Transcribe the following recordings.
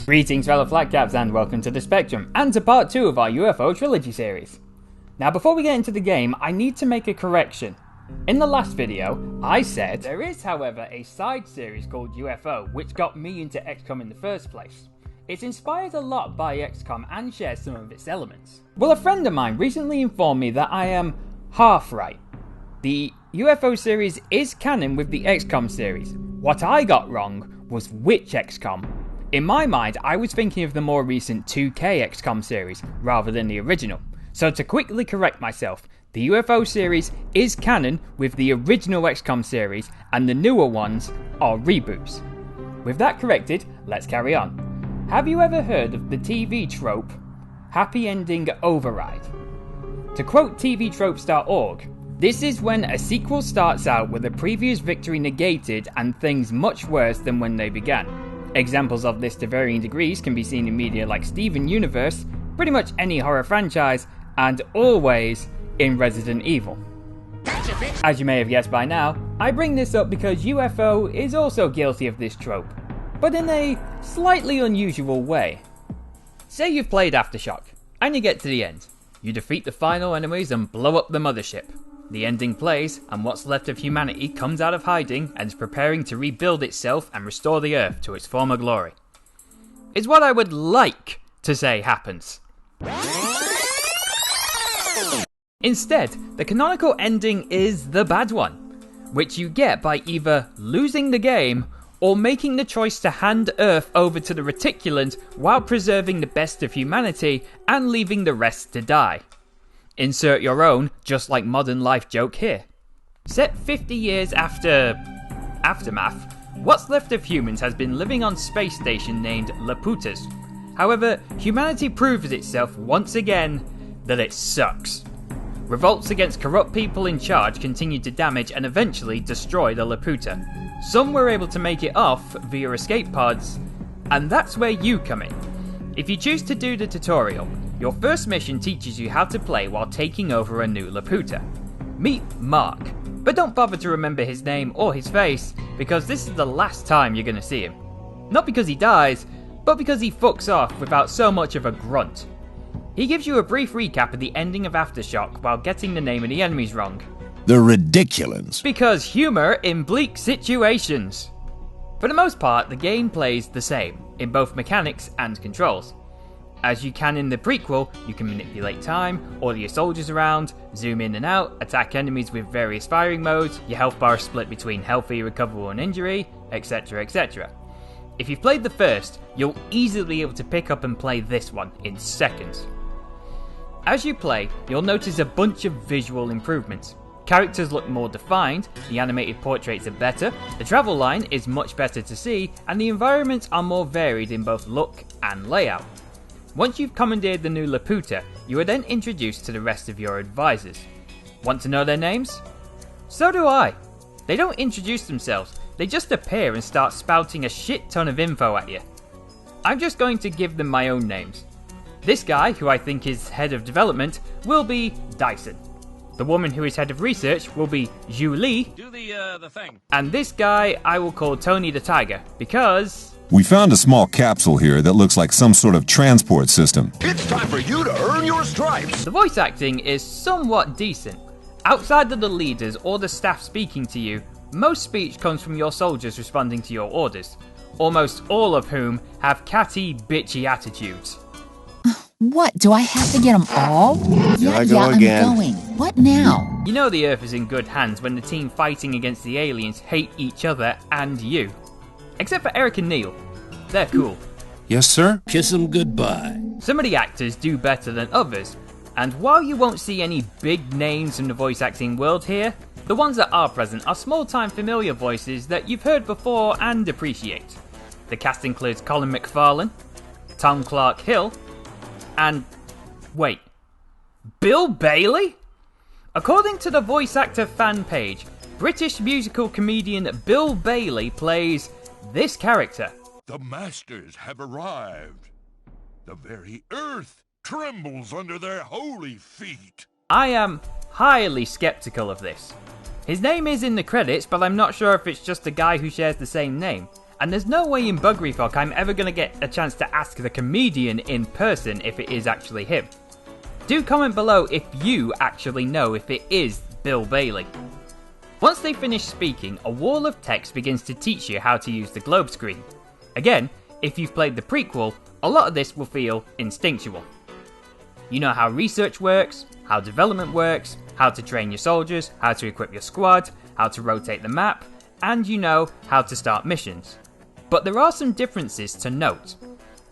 Greetings fellow flagcaps and welcome to the Spectrum and to part 2 of our UFO trilogy series. Now before we get into the game, I need to make a correction. In the last video, I said there is however a side series called UFO which got me into XCOM in the first place. It's inspired a lot by XCOM and shares some of its elements. Well, a friend of mine recently informed me that I am half right. The UFO series is canon with the XCOM series. What I got wrong was which XCOM. In my mind, I was thinking of the more recent 2K XCOM series rather than the original. So to quickly correct myself, the UFO series is canon with the original XCOM series and the newer ones are reboots. With that corrected, let's carry on. Have you ever heard of the TV trope, happy ending override? To quote tvtropes.org, this is when a sequel starts out with a previous victory negated and things much worse than when they began. Examples of this to varying degrees can be seen in media like Steven Universe, pretty much any horror franchise, and always in Resident Evil. As you may have guessed by now, I bring this up because UFO is also guilty of this trope, but in a slightly unusual way. Say you've played Aftershock, and you get to the end. You defeat the final enemies and blow up the mothership. The ending plays, and what's left of humanity comes out of hiding and is preparing to rebuild itself and restore the Earth to its former glory. It's what I would like to say happens. Instead, the canonical ending is the bad one, which you get by either losing the game or making the choice to hand Earth over to the reticulant while preserving the best of humanity and leaving the rest to die. Insert your own, just like modern life joke here. Set 50 years after Aftermath, what's left of humans has been living on space station named Laputas. However, humanity proves itself once again that it sucks. Revolts against corrupt people in charge continue to damage and eventually destroy the Laputa. Some were able to make it off via escape pods, and that's where you come in. If you choose to do the tutorial, your first mission teaches you how to play while taking over a new Laputa. Meet Mark, but don't bother to remember his name or his face, because this is the last time you're going to see him. Not because he dies, but because he fucks off without so much of a grunt. He gives you a brief recap of the ending of Aftershock while getting the name of the enemies wrong. The ridiculous. Because humour in bleak situations. For the most part, the game plays the same, in both mechanics and controls. As you can in the prequel, you can manipulate time, order your soldiers around, zoom in and out, attack enemies with various firing modes, your health bar is split between healthy, recoverable and injury, etc, etc. If you've played the first, you'll easily be able to pick up and play this one in seconds. As you play, you'll notice a bunch of visual improvements. Characters look more defined, the animated portraits are better, the travel line is much better to see, and the environments are more varied in both look and layout. Once you've commandeered the new Laputa, you are then introduced to the rest of your advisors. Want to know their names? So do I. They don't introduce themselves, they just appear and start spouting a shit ton of info at you. I'm just going to give them my own names. This guy, who I think is head of development, will be Dyson. The woman who is head of research will be Julie. Do the thing. And this guy I will call Tony the Tiger, because... We found a small capsule here that looks like some sort of transport system. It's time for you to earn your stripes. The voice acting is somewhat decent. Outside of the leaders or the staff speaking to you, most speech comes from your soldiers responding to your orders, almost all of whom have catty, bitchy attitudes. What, do I have to get them all? Here I go again. I'm going. What now? You know the Earth is in good hands when the team fighting against the aliens hate each other and you. Except for Eric and Neil. They're cool. Yes, sir? Kiss them goodbye. Some of the actors do better than others, and while you won't see any big names from the voice acting world here, the ones that are present are small-time familiar voices that you've heard before and appreciate. The cast includes Colin McFarlane, Tom Clark Hill, and... wait. Bill Bailey? According to the voice actor fan page, British musical comedian Bill Bailey plays this character. The masters have arrived. The very earth trembles under their holy feet. I am highly skeptical of this. His name is in the credits, but I'm not sure if it's just a guy who shares the same name. and there's no way in Bug Refog I'm ever going to get a chance to ask the comedian in person if it is actually him. Do comment below if you actually know if it is Bill Bailey. Once they finish speaking, a wall of text begins to teach you how to use the globe screen. Again, if you've played the prequel, a lot of this will feel instinctual. You know how research works, how development works, how to train your soldiers, how to equip your squad, how to rotate the map, and you know how to start missions. But there are some differences to note.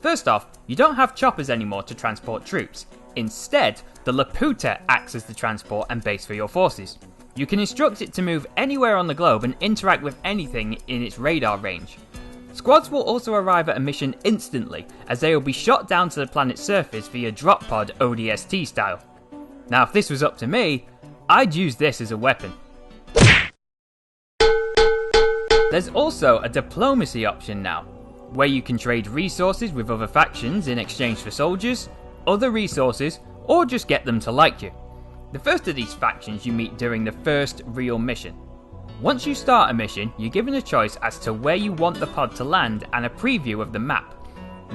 First off, you don't have choppers anymore to transport troops. Instead, the Laputa acts as the transport and base for your forces. You can instruct it to move anywhere on the globe and interact with anything in its radar range. Squads will also arrive at a mission instantly, as they will be shot down to the planet's surface via drop pod ODST style. Now if this was up to me, I'd use this as a weapon. There's also a diplomacy option now, where you can trade resources with other factions in exchange for soldiers, other resources, or just get them to like you. The first of these factions you meet during the first real mission. Once you start a mission, you're given a choice as to where you want the pod to land and a preview of the map.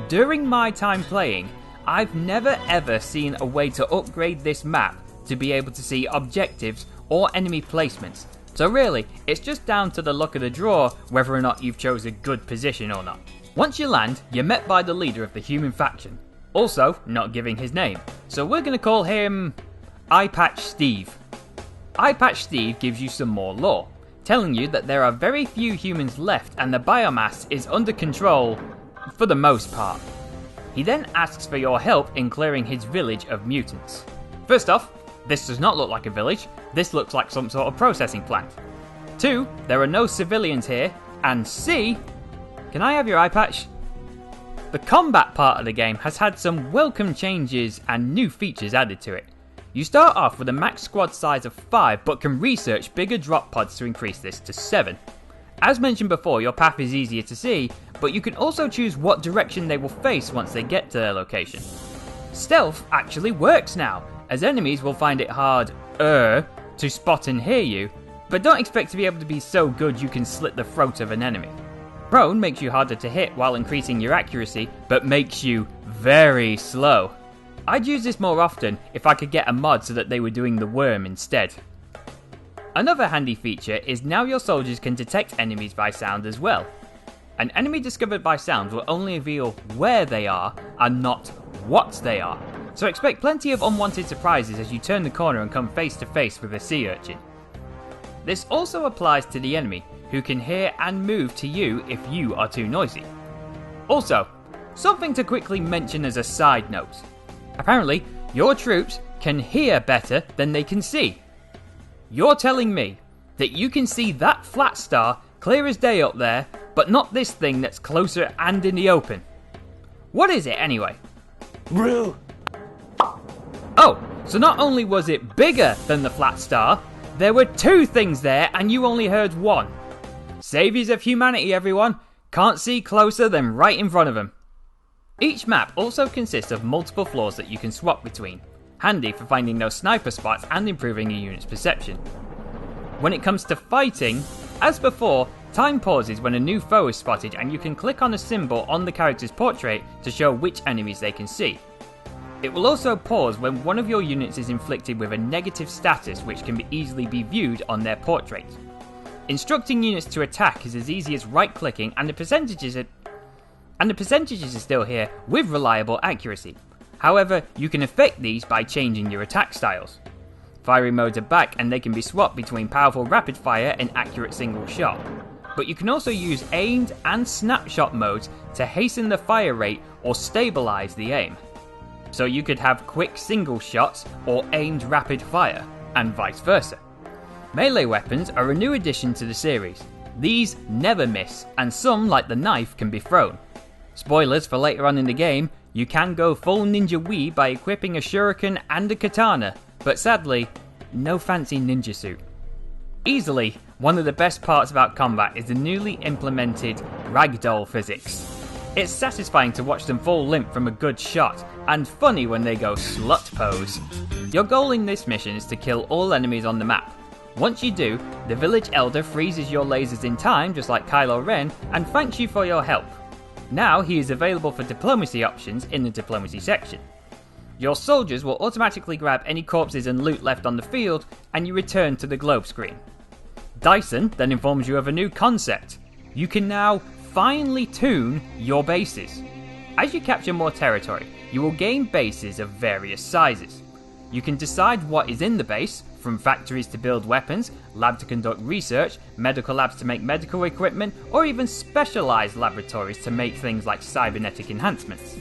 During my time playing, I've never ever seen a way to upgrade this map to be able to see objectives or enemy placements. So really, it's just down to the luck of the draw whether or not you've chose a good position or not. Once you land, you're met by the leader of the human faction, also not giving his name, so we're going to call him Eyepatch Steve. Eyepatch Steve gives you some more lore, telling you that there are very few humans left and the biomass is under control for the most part. He then asks for your help in clearing his village of mutants. First off, this does not look like a village, this looks like some sort of processing plant. 2, there are no civilians here, and C, can I have your eye patch? The combat part of the game has had some welcome changes and new features added to it. You start off with a max squad size of 5 but can research bigger drop pods to increase this to 7. As mentioned before, your path is easier to see, but you can also choose what direction they will face once they get to their location. Stealth actually works now, as enemies will find it hard to spot and hear you, but don't expect to be able to be so good you can slit the throat of an enemy. Prone makes you harder to hit while increasing your accuracy, but makes you very slow. I'd use this more often if I could get a mod so that they were doing the worm instead. Another handy feature is now your soldiers can detect enemies by sound as well. An enemy discovered by sound will only reveal where they are and not what they are, so expect plenty of unwanted surprises as you turn the corner and come face to face with a sea urchin. This also applies to the enemy, who can hear and move to you if you are too noisy. Also, something to quickly mention as a side note. Apparently, your troops can hear better than they can see. You're telling me that you can see that flat star clear as day up there, but not this thing that's closer and in the open? What is it anyway? Brew. Oh, so not only was it bigger than the flat star, there were 2 things there and you only heard 1. Saviors of humanity, everyone. Can't see closer than right in front of them. Each map also consists of multiple floors that you can swap between, handy for finding those sniper spots and improving your unit's perception. When it comes to fighting, as before, time pauses when a new foe is spotted and you can click on a symbol on the character's portrait to show which enemies they can see. It will also pause when one of your units is inflicted with a negative status which can easily be viewed on their portrait. Instructing units to attack is as easy as right-clicking and the percentages are still here with reliable accuracy. However, you can affect these by changing your attack styles. Firing modes are back and they can be swapped between powerful rapid fire and accurate single shot. But you can also use aimed and snapshot modes to hasten the fire rate or stabilize the aim. So you could have quick single shots or aimed rapid fire, and vice versa. Melee weapons are a new addition to the series. These never miss, and some, like the knife, can be thrown. Spoilers for later on in the game, you can go full ninja Wii by equipping a shuriken and a katana, but sadly, no fancy ninja suit. Easily, one of the best parts about combat is the newly implemented ragdoll physics. It's satisfying to watch them fall limp from a good shot, and funny when they go slut pose. Your goal in this mission is to kill all enemies on the map. Once you do, the village elder freezes your lasers in time, just like Kylo Ren, and thanks you for your help. Now he is available for diplomacy options in the diplomacy section. Your soldiers will automatically grab any corpses and loot left on the field, and you return to the globe screen. Dyson then informs you of a new concept. You can now finely tune your bases. As you capture more territory, you will gain bases of various sizes. You can decide what is in the base, from factories to build weapons, lab to conduct research, medical labs to make medical equipment, or even specialized laboratories to make things like cybernetic enhancements.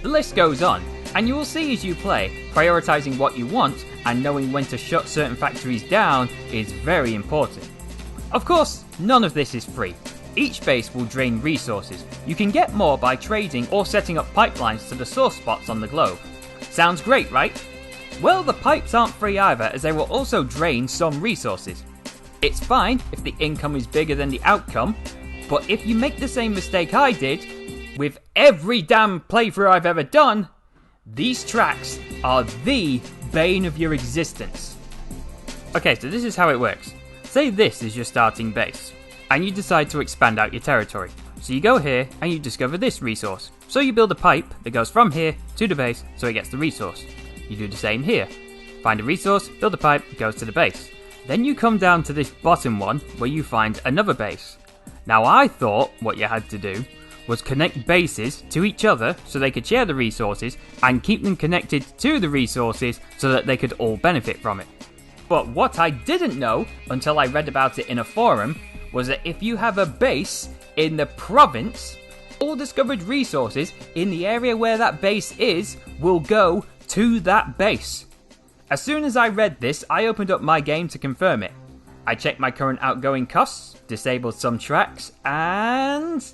The list goes on, and you will see as you play, prioritizing what you want and knowing when to shut certain factories down is very important. Of course, none of this is free. Each base will drain resources. You can get more by trading or setting up pipelines to the source spots on the globe. Sounds great, right? Well, the pipes aren't free either, as they will also drain some resources. It's fine if the income is bigger than the outcome, but if you make the same mistake I did, with every damn playthrough I've ever done, these tracks are the bane of your existence. Okay, so this is how it works. Say this is your starting base, and you decide to expand out your territory. So you go here, and you discover this resource. So you build a pipe that goes from here to the base, so it gets the resource. You do the same here. Find a resource, build a pipe, it goes to the base. Then you come down to this bottom one, where you find another base. Now I thought what you had to do was connect bases to each other so they could share the resources and keep them connected to the resources so that they could all benefit from it. But what I didn't know until I read about it in a forum was that if you have a base in the province, all discovered resources in the area where that base is will go to that base. As soon as I read this, I opened up my game to confirm it. I checked my current outgoing costs, disabled some tracks, and...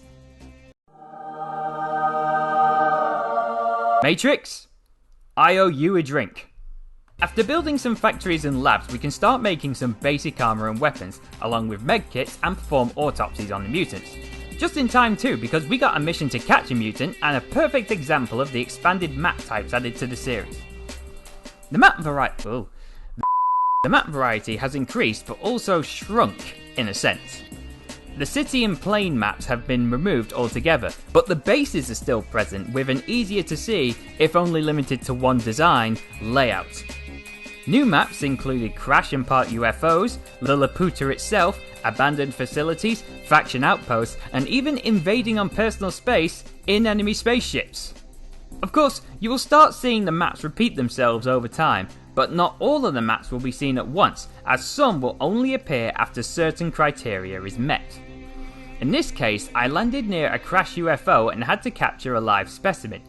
Matrix, I owe you a drink. After building some factories and labs, we can start making some basic armor and weapons, along with medkits, and perform autopsies on the mutants. Just in time too, because we got a mission to catch a mutant, and a perfect example of the expanded map types added to the series. The map variety has increased, but also shrunk, in a sense. The city and plain maps have been removed altogether, but the bases are still present with an easier to see, if only limited to one design, layout. New maps included crash and park UFOs, Lilliputian itself, abandoned facilities, faction outposts, and even invading on personal space in enemy spaceships. Of course, you will start seeing the maps repeat themselves over time, but not all of the maps will be seen at once, as some will only appear after certain criteria is met. In this case, I landed near a crashed UFO and had to capture a live specimen.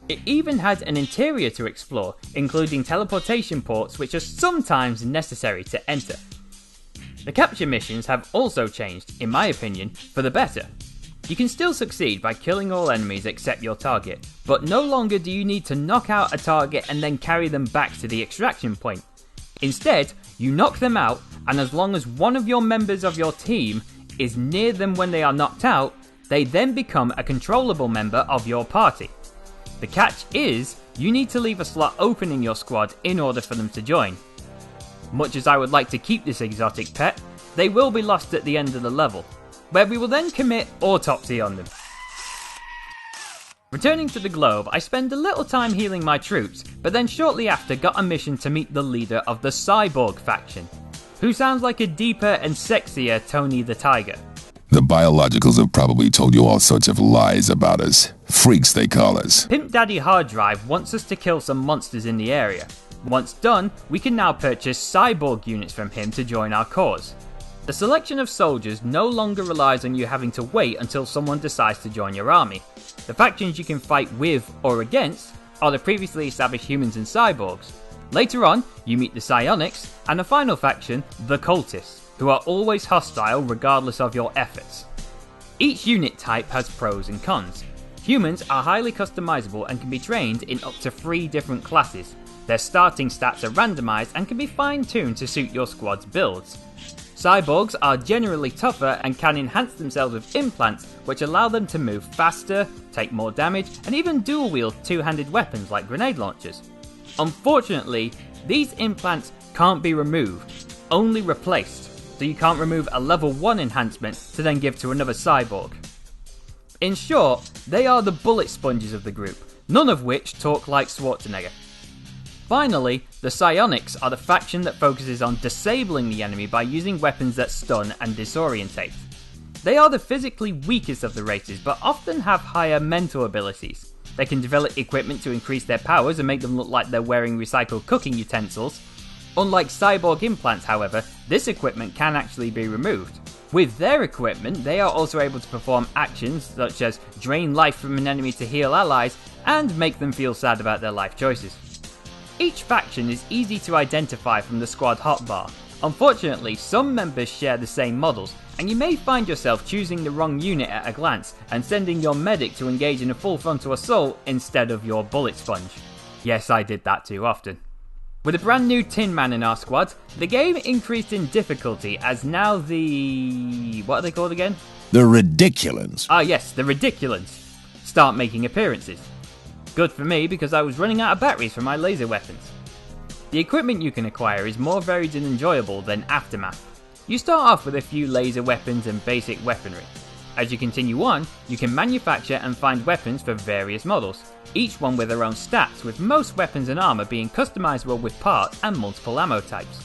It even had an interior to explore, including teleportation ports which are sometimes necessary to enter. The capture missions have also changed, in my opinion, for the better. You can still succeed by killing all enemies except your target, but no longer do you need to knock out a target and then carry them back to the extraction point. Instead, you knock them out, and as long as one of your members of your team is near them when they are knocked out, they then become a controllable member of your party. The catch is, you need to leave a slot open in your squad in order for them to join. Much as I would like to keep this exotic pet, they will be lost at the end of the level, where we will then commit autopsy on them. Returning to the globe, I spend a little time healing my troops, but then shortly after got a mission to meet the leader of the Cyborg faction, who sounds like a deeper and sexier Tony the Tiger. The biologicals have probably told you all sorts of lies about us. Freaks, they call us. Pimp Daddy Hard Drive wants us to kill some monsters in the area. Once done, we can now purchase cyborg units from him to join our cause. The selection of soldiers no longer relies on you having to wait until someone decides to join your army. The factions you can fight with or against are the previously established humans and cyborgs. Later on, you meet the psionics, and the final faction, the cultists, who are always hostile regardless of your efforts. Each unit type has pros and cons. Humans are highly customizable and can be trained in up to 3 different classes. Their starting stats are randomized and can be fine-tuned to suit your squad's builds. Cyborgs are generally tougher and can enhance themselves with implants which allow them to move faster, take more damage, and even dual-wield two-handed weapons like grenade launchers. Unfortunately, these implants can't be removed. only replaced, so you can't remove a level 1 enhancement to then give to another cyborg. In short, they are the bullet sponges of the group, none of which talk like Schwarzenegger. Finally, the psionics are the faction that focuses on disabling the enemy by using weapons that stun and disorientate. They are the physically weakest of the races, but often have higher mental abilities. They can develop equipment to increase their powers and make them look like they're wearing recycled cooking utensils. Unlike cyborg implants, however, this equipment can actually be removed. With their equipment, they are also able to perform actions such as drain life from an enemy to heal allies and make them feel sad about their life choices. Each faction is easy to identify from the squad hotbar. Unfortunately, some members share the same models, and you may find yourself choosing the wrong unit at a glance and sending your medic to engage in a full frontal assault instead of your bullet sponge. Yes, I did that too often. With a brand new Tin Man in our squad, the game increased in difficulty as now the... what are they called again? The Ridiculans. Ah yes, the Ridiculans start making appearances. Good for me because I was running out of batteries for my laser weapons. The equipment you can acquire is more varied and enjoyable than Aftermath. You start off with a few laser weapons and basic weaponry. As you continue on, you can manufacture and find weapons for various models, each one with their own stats, with most weapons and armour being customizable with parts and multiple ammo types.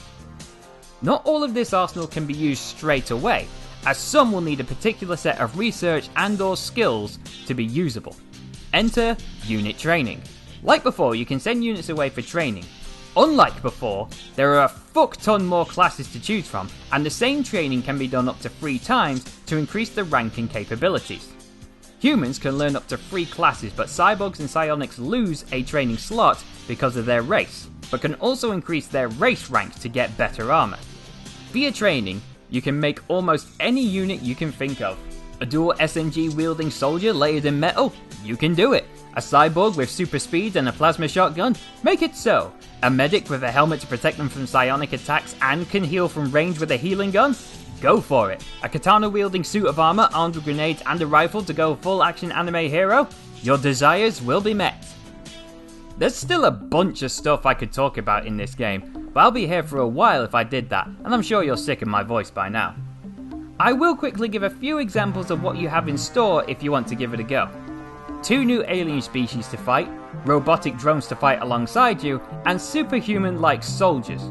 Not all of this arsenal can be used straight away, as some will need a particular set of research and/or skills to be usable. Enter unit training. Like before, you can send units away for training. Unlike before, there are a fuck ton more classes to choose from, and the same training can be done up to 3 times to increase the rank and capabilities. Humans can learn up to 3 classes, but cyborgs and psionics lose a training slot because of their race, but can also increase their race rank to get better armour. Via training, you can make almost any unit you can think of. A dual SMG wielding soldier layered in metal? You can do it. A cyborg with super speed and a plasma shotgun? Make it so. A medic with a helmet to protect them from psionic attacks and can heal from range with a healing gun? Go for it. A katana wielding suit of armor armed with grenades and a rifle to go full action anime hero? Your desires will be met. There's still a bunch of stuff I could talk about in this game, but I'll be here for a while if I did that, and I'm sure you're sick of my voice by now. I will quickly give a few examples of what you have in store if you want to give it a go. 2 new alien species to fight, robotic drones to fight alongside you, and superhuman-like soldiers.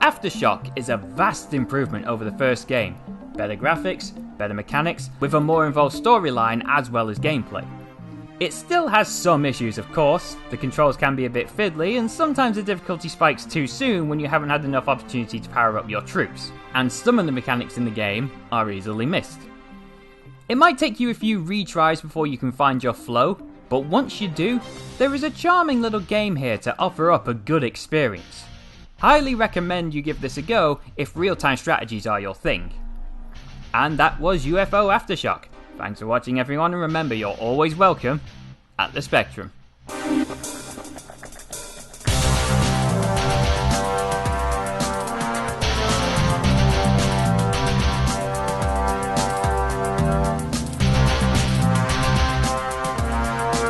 Aftershock is a vast improvement over the first game. Better graphics, better mechanics, with a more involved storyline as well as gameplay. It still has some issues, of course. The controls can be a bit fiddly, and sometimes the difficulty spikes too soon when you haven't had enough opportunity to power up your troops, and some of the mechanics in the game are easily missed. It might take you a few retries before you can find your flow, but once you do, there is a charming little game here to offer up a good experience. Highly recommend you give this a go if real-time strategies are your thing. And that was UFO Aftershock. Thanks for watching everyone, and remember you're always welcome at the Spectrum.